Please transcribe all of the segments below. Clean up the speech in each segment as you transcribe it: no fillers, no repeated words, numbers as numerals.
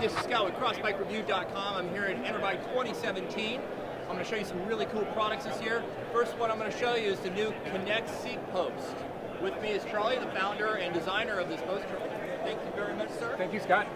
this is Scott with CrossBikeReview.com. I'm here at Interbike 2017. I'm going to show you some really cool products this year. First, what I'm going to show you is the new Connect seat post. With me is Charlie, the founder and designer of this post. Thank you very much, sir. Thank you, Scott.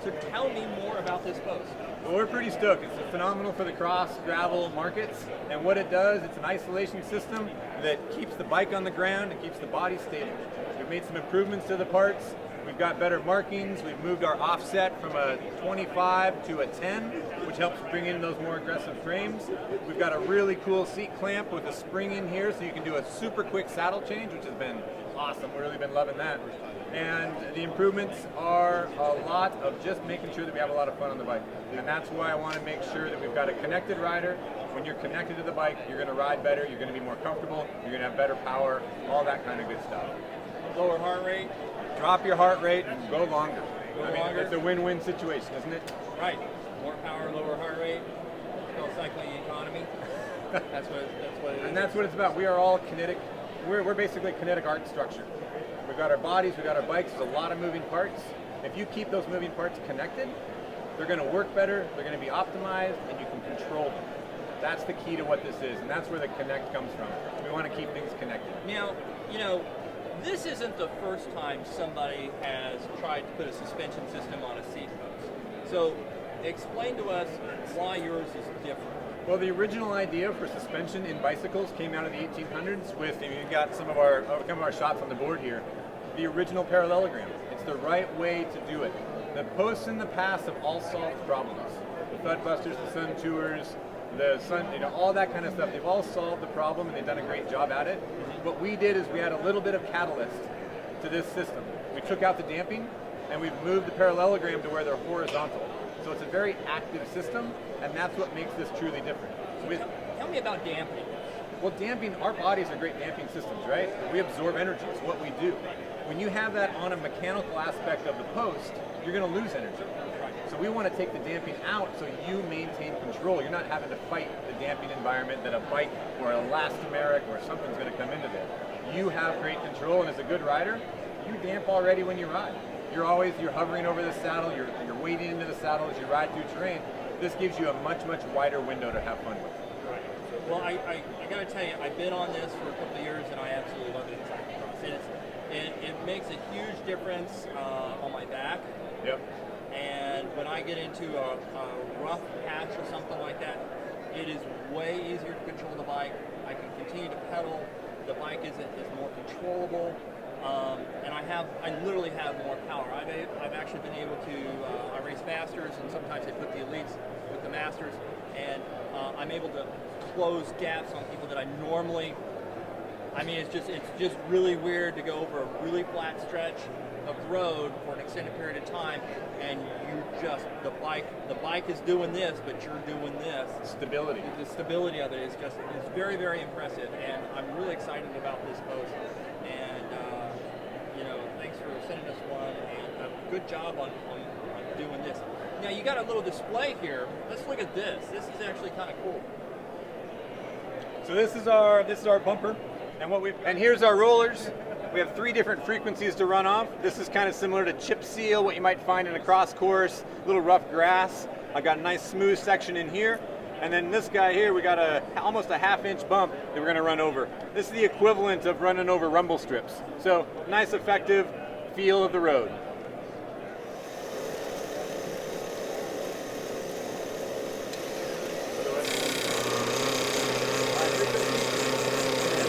So tell me more about this post. Well, we're pretty stoked. It's phenomenal for the cross gravel markets, and what it does, it's an isolation system that keeps the bike on the ground and keeps the body stable. We've made some improvements to the parts. We've got better markings. We've moved our offset from a 25 to a 10, which helps bring in those more aggressive frames. We've got a really cool seat clamp with a spring in here, so you can do a super quick saddle change, which has been awesome. We've really been loving that. And the improvements are a lot of just making sure that we have a lot of fun on the bike. And that's why I want to make sure that we've got a connected rider. When you're connected to the bike, you're going to ride better, you're going to be more comfortable, you're going to have better power, all that kind of good stuff. Lower heart rate. Drop your heart rate and go longer. Longer. It's a win-win situation, isn't it? Right. More power, lower heart rate. No cycling economy. That's what it is. And that's what it's about. We are all kinetic. We're basically kinetic art structure. We've got our bodies, we've got our bikes, there's a lot of moving parts. If you keep those moving parts connected, they're going to work better, they're going to be optimized, and you can control them. That's the key to what this is, and that's where the connect comes from. We want to keep things connected. Now, this isn't the first time somebody has tried to put a suspension system on a seat post. So explain to us why yours is different. Well, the original idea for suspension in bicycles came out of the 1800s with, you've got some of our shots on the board here, the original parallelogram. It's the right way to do it. The posts in the past have all solved problems. The Thudbusters, the Sun Tours, the Sun, all that kind of stuff. They've all solved the problem and they've done a great job at it. What we did is we had a little bit of catalyst to this system. We took out the damping and we've moved the parallelogram to where they're horizontal. So it's a very active system, and that's what makes this truly different. Tell me about damping. Well, damping, our bodies are great damping systems, right? We absorb energy, it's what we do. When you have that on a mechanical aspect of the post, you're going to lose energy. So we want to take the damping out so you maintain control. You're not having to fight the damping environment that a bike or an elastomeric or something's going to come into there. You have great control, and as a good rider, you damp already when you ride. You're hovering over the saddle, you're wading into the saddle as you ride through terrain. This gives you a much, much wider window to have fun with. Right. Well, I got to tell you, I've been on this for a couple of years, and I absolutely love it in cyclocross. It makes a huge difference on my back. Yep. And when I get into a rough patch or something like that, it is way easier to control the bike. I can continue to pedal. The bike is more controllable. And I literally have more power. I've actually been able to, I race masters, and sometimes they put the elites with the masters, and I'm able to close gaps on people that I normally, it's just really weird to go over a really flat stretch of road for an extended period of time, and the bike is doing this, but you're doing this. Stability. The stability of it is very, very impressive, and I'm really excited about this post. And thanks for sending us one, and a good job on doing this. Now you got a little display here. Let's look at this. This is actually kind of cool. So this is our bumper, and here's our rollers. We have 3 different frequencies to run off. This is kind of similar to chip seal, what you might find in a cross course, little rough grass. I got a nice smooth section in here. And then this guy here, we got almost a half-inch bump that we're going to run over. This is the equivalent of running over rumble strips. So nice, effective feel of the road.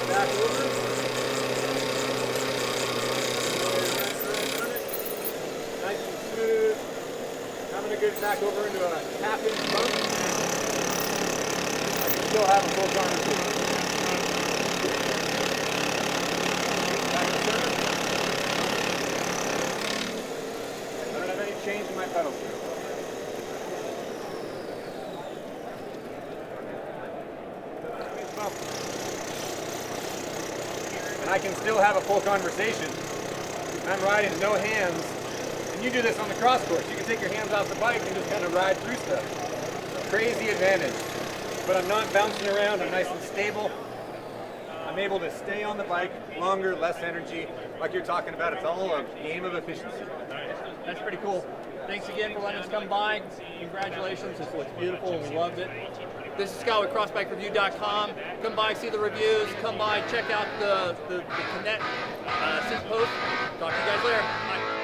Back over. Nice and smooth. Having a good back over into a half-inch bump. Still have a full conversation. Back to center. I don't have any change in my pedal shift. And I can still have a full conversation. I'm riding no hands. And you do this on the cross course. You can take your hands off the bike and just kind of ride through stuff. Crazy advantage. But I'm not bouncing around, I'm nice and stable. I'm able to stay on the bike longer, less energy. Like you're talking about, it's all a game of efficiency. That's pretty cool. Thanks again for letting us come by. Congratulations, this looks beautiful and we loved it. This is Scott with CrossBikeReview.com. Come by, see the reviews. Come by, check out the Connect post. Talk to you guys later. Bye.